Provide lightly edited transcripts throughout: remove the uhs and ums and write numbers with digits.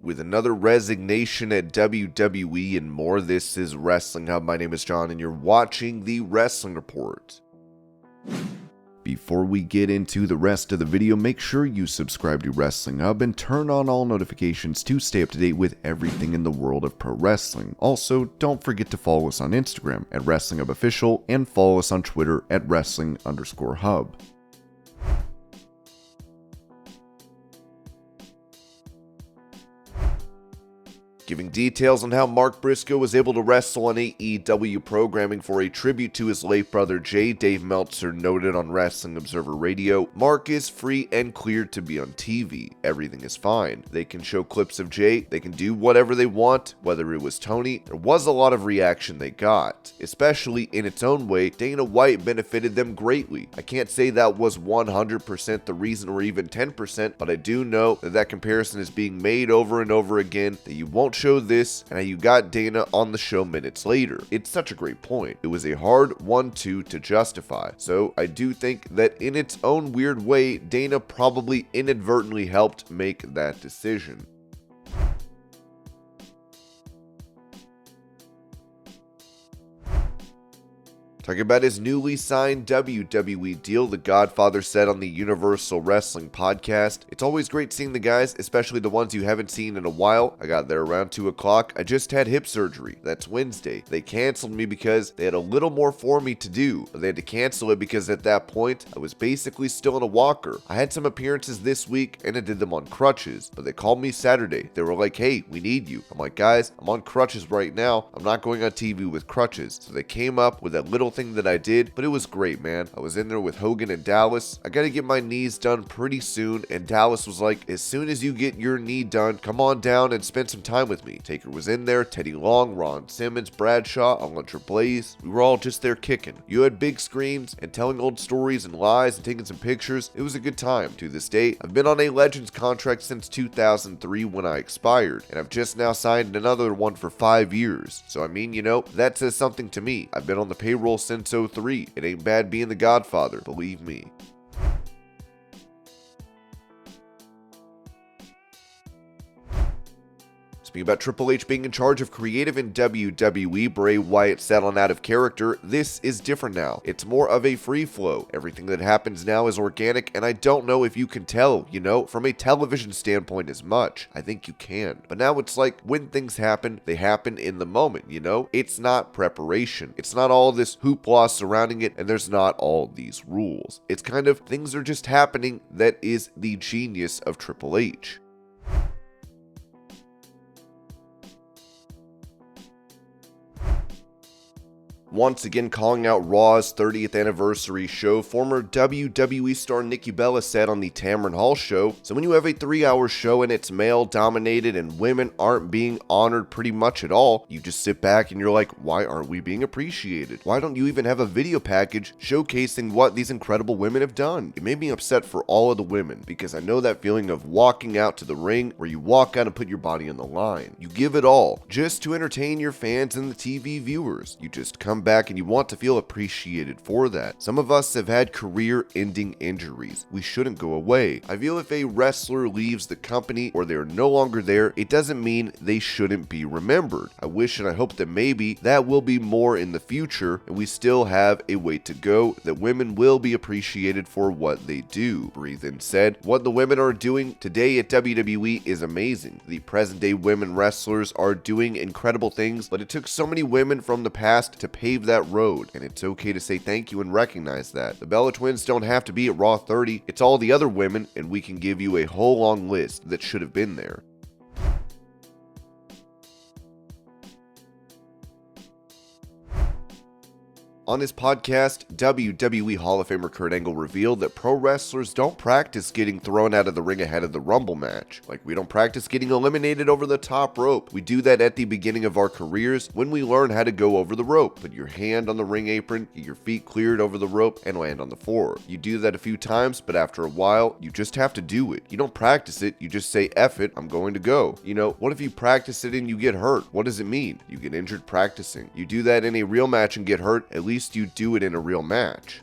with another resignation at WWE and more. This is Wrestling Hub. My name is John, and you're watching the Wrestling Report. Before we get into the rest of the video, make sure you subscribe to Wrestling Hub and turn on all notifications to stay up to date with everything in the world of pro wrestling. Also, don't forget to follow us on Instagram at Wrestling Hub Official and follow us on Twitter at Wrestling_Hub. Giving details on how Mark Briscoe was able to wrestle on AEW programming for a tribute to his late brother Jay, Dave Meltzer noted on Wrestling Observer Radio, Mark is free and cleared to be on TV. Everything is fine. They can show clips of Jay, they can do whatever they want, whether it was Tony. There was a lot of reaction they got. Especially in its own way, Dana White benefited them greatly. I can't say that was 100% the reason or even 10%, but I do know that comparison is being made over and over again, that you won't show this and how you got Dana on the show minutes later. It's such a great point. It was a hard 1-2 to justify. So I do think that in its own weird way, Dana probably inadvertently helped make that decision. Talking about his newly signed WWE deal, the Godfather said on the Universal Wrestling podcast, "It's always great seeing the guys, especially the ones you haven't seen in a while. I got there around 2 o'clock. I just had hip surgery. That's Wednesday. They canceled me because they had a little more for me to do. They had to cancel it because at that point, I was basically still in a walker. I had some appearances this week and I did them on crutches, but they called me Saturday. They were like, hey, we need you. I'm like, guys, I'm on crutches right now. I'm not going on TV with crutches. So they came up with that little thing that I did, but it was great, man. I was in there with Hogan and Dallas. I gotta get my knees done pretty soon, and Dallas was like, as soon as you get your knee done, come on down and spend some time with me. Taker was in there, Teddy Long, Ron Simmons, Bradshaw, Alundra Blaze. We were all just there kicking. You had big screens and telling old stories and lies and taking some pictures. It was a good time. To this day, I've been on a Legends contract since 2003 when I expired, and I've just now signed another one for 5 years. So I mean, you know, that says something to me. I've been on the payroll since 03. It ain't bad being the Godfather, believe me." Speaking about Triple H being in charge of creative in WWE, Bray Wyatt said on Out of Character, "This is different now. It's more of a free flow. Everything that happens now is organic, and I don't know if you can tell, you know, from a television standpoint as much. I think you can. But now it's like when things happen, they happen in the moment, you know? It's not preparation. It's not all this hoopla surrounding it, and there's not all these rules. It's kind of things are just happening. That is the genius of Triple H." Once again calling out Raw's 30th anniversary show, former WWE star Nikki Bella said on the Tamron Hall show, "So when you have a 3-hour show and it's male dominated and women aren't being honored pretty much at all, you just sit back and you're like, why aren't we being appreciated? Why don't you even have a video package showcasing what these incredible women have done?" It made me upset for all of the women, because I know that feeling of walking out to the ring where you walk out and put your body on the line. You give it all just to entertain your fans and the TV viewers. You just come back and you want to feel appreciated for that. Some of us have had career-ending injuries. We shouldn't go away. I feel if a wrestler leaves the company or they're no longer there, it doesn't mean they shouldn't be remembered. I wish and I hope that maybe that will be more in the future, and we still have a way to go, that women will be appreciated for what they do. Bray then said, "What the women are doing today at WWE is amazing. The present-day women wrestlers are doing incredible things, but it took so many women from the past to pave that road, and it's okay to say thank you and recognize that. The Bella twins don't have to be at Raw 30. It's all the other women, and we can give you a whole long list that should have been there." On his podcast, WWE Hall of Famer Kurt Angle revealed that pro wrestlers don't practice getting thrown out of the ring ahead of the Rumble match. Like, we don't practice getting eliminated over the top rope. We do that at the beginning of our careers when we learn how to go over the rope. Put your hand on the ring apron, get your feet cleared over the rope, and land on the floor. You do that a few times, but after a while, you just have to do it. You don't practice it, you just say, F it, I'm going to go. You know, what if you practice it and you get hurt? What does it mean? You get injured practicing. You do that in a real match and get hurt, at least you do it in a real match.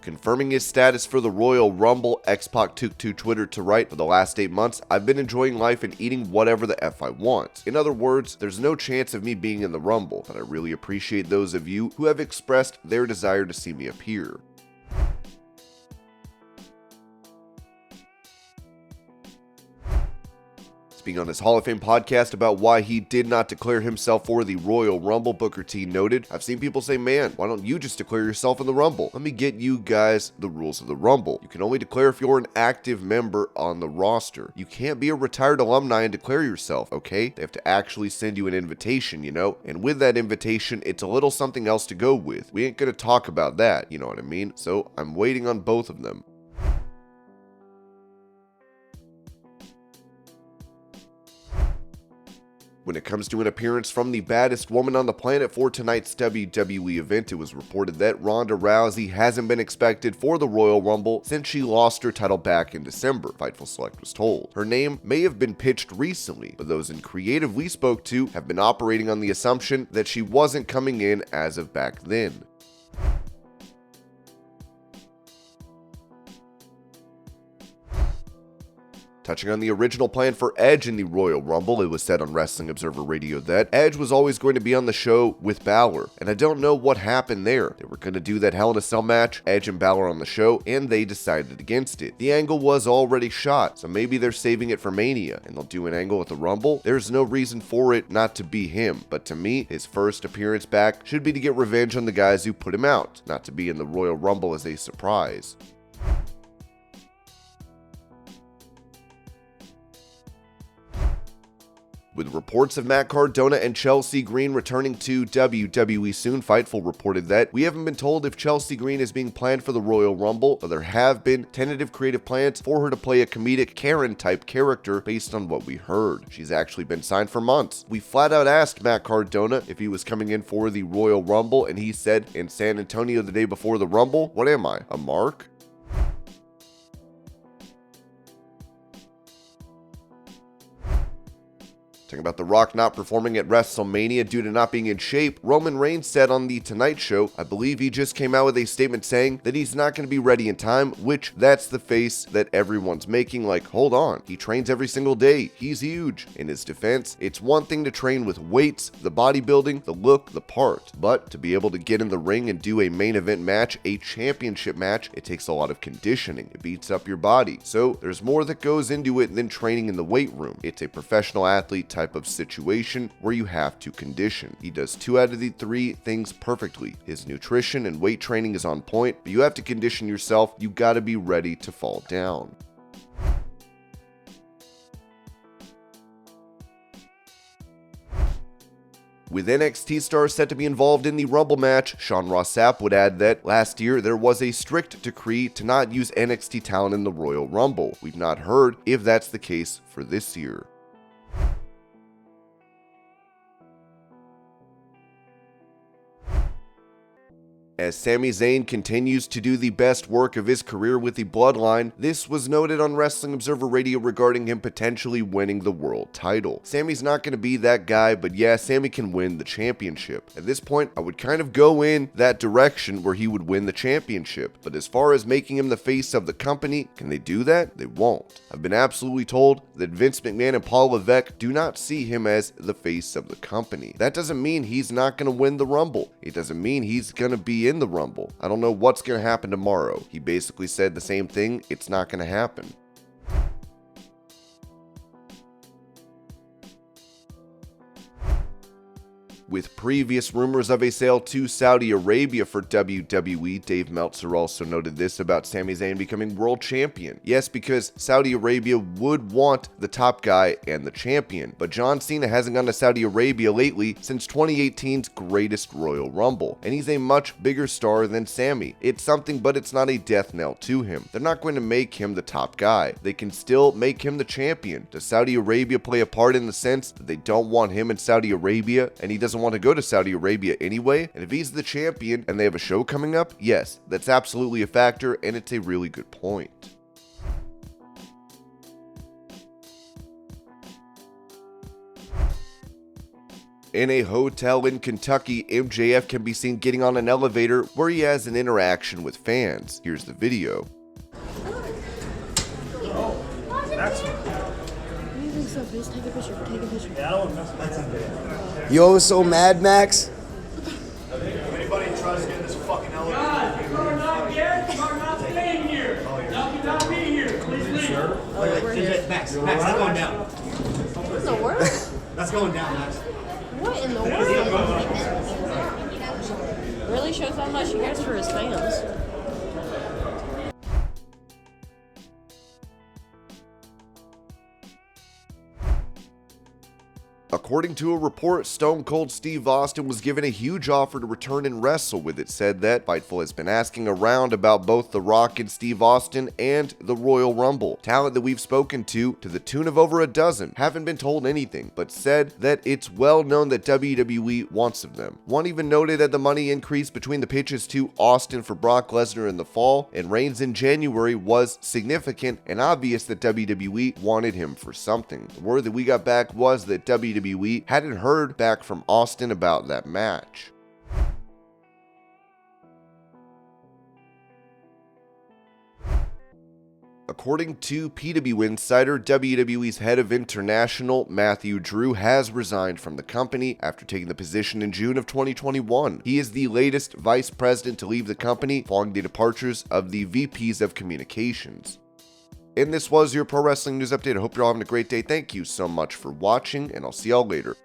Confirming his status for the Royal Rumble, X-Pac took to Twitter to write, "For the last 8 months, I've been enjoying life and eating whatever the F I want. In other words, there's no chance of me being in the Rumble, but I really appreciate those of you who have expressed their desire to see me appear." Speaking on his Hall of Fame podcast about why he did not declare himself for the Royal Rumble, Booker T noted, "I've seen people say, man, why don't you just declare yourself in the Rumble? Let me get you guys the rules of the Rumble. You can only declare if you're an active member on the roster. You can't be a retired alumni and declare yourself, okay? They have to actually send you an invitation, you know? And with that invitation, it's a little something else to go with. We ain't gonna talk about that, you know what I mean? So I'm waiting on both of them." When it comes to an appearance from the baddest woman on the planet for tonight's WWE event, it was reported that Ronda Rousey hasn't been expected for the Royal Rumble since she lost her title back in December, Fightful Select was told. Her name may have been pitched recently, but those in creative we spoke to have been operating on the assumption that she wasn't coming in as of back then. Touching on the original plan for Edge in the Royal Rumble, it was said on Wrestling Observer Radio that Edge was always going to be on the show with Balor, and I don't know what happened there. They were going to do that Hell in a Cell match, Edge and Balor on the show, and they decided against it. The angle was already shot, so maybe they're saving it for Mania, and they'll do an angle at the Rumble. There's no reason for it not to be him, but to me, his first appearance back should be to get revenge on the guys who put him out, not to be in the Royal Rumble as a surprise. With reports of Matt Cardona and Chelsea Green returning to WWE soon, Fightful reported that, "We haven't been told if Chelsea Green is being planned for the Royal Rumble, but there have been tentative creative plans for her to play a comedic Karen-type character based on what we heard. She's actually been signed for months. We flat out asked Matt Cardona if he was coming in for the Royal Rumble, and he said, in San Antonio the day before the Rumble, what am I, a mark?" Talking about The Rock not performing at WrestleMania due to not being in shape, Roman Reigns said on The Tonight Show, "I believe he just came out with a statement saying that he's not going to be ready in time," which that's the face that everyone's making, like, hold on, he trains every single day, he's huge. In his defense, it's one thing to train with weights, the bodybuilding, the look, the part, but to be able to get in the ring and do a main event match, a championship match, it takes a lot of conditioning. It beats up your body. So there's more that goes into it than training in the weight room. It's a professional athlete type of situation where you have to condition. He does 2 out of the 3 things perfectly. His nutrition and weight training is on point, but you have to condition yourself. You gotta be ready to fall down. With NXT stars set to be involved in the Rumble match, Sean Ross Sapp would add that last year there was a strict decree to not use NXT talent in the Royal Rumble. We've not heard if that's the case for this year. As Sami Zayn continues to do the best work of his career with the Bloodline, this was noted on Wrestling Observer Radio regarding him potentially winning the world title. Sami's not going to be that guy, but yeah, Sami can win the championship. At this point, I would kind of go in that direction where he would win the championship. But as far as making him the face of the company, can they do that? They won't. I've been absolutely told that Vince McMahon and Paul Levesque do not see him as the face of the company. That doesn't mean he's not going to win the Rumble. It doesn't mean he's going to be in the Rumble. I don't know what's going to happen tomorrow. He basically said the same thing. It's not going to happen. With previous rumors of a sale to Saudi Arabia for WWE, Dave Meltzer also noted this about Sami Zayn becoming world champion. Yes, because Saudi Arabia would want the top guy and the champion, but John Cena hasn't gone to Saudi Arabia lately since 2018's Greatest Royal Rumble, and he's a much bigger star than Sami. It's something, but it's not a death knell to him. They're not going to make him the top guy. They can still make him the champion. Does Saudi Arabia play a part in the sense that they don't want him in Saudi Arabia, and he doesn't want to go to Saudi Arabia anyway? And if he's the champion and they have a show coming up, yes, that's absolutely a factor, and it's a really good point. In a hotel in Kentucky, MJF can be seen getting on an elevator where he has an interaction with fans. Here's the video. Take a picture. Take a picture. You always so mad, Max? Anybody tries to get in this fucking elevator? You're not yet. You're not staying here. Y'all cannot be here. Please leave. Max, that's going down. What in the world? That's going down, Max. What in the world? Really shows how much he cares for his fans. According to a report, Stone Cold Steve Austin was given a huge offer to return and wrestle with it. Said that Fightful has been asking around about both The Rock and Steve Austin and the Royal Rumble. Talent that we've spoken to the tune of over a dozen, haven't been told anything, but said that it's well known that WWE wants of them. One even noted that the money increase between the pitches to Austin for Brock Lesnar in the fall and Reigns in January was significant and obvious that WWE wanted him for something. The word that we got back was that WWE hadn't heard back from Austin about that match. According to PW Insider, WWE's head of international, Matthew Drew, has resigned from the company after taking the position in June of 2021. He is the latest vice president to leave the company following the departures of the VPs of communications. And this was your Pro Wrestling News Update. I hope you're all having a great day. Thank you so much for watching, and I'll see y'all later.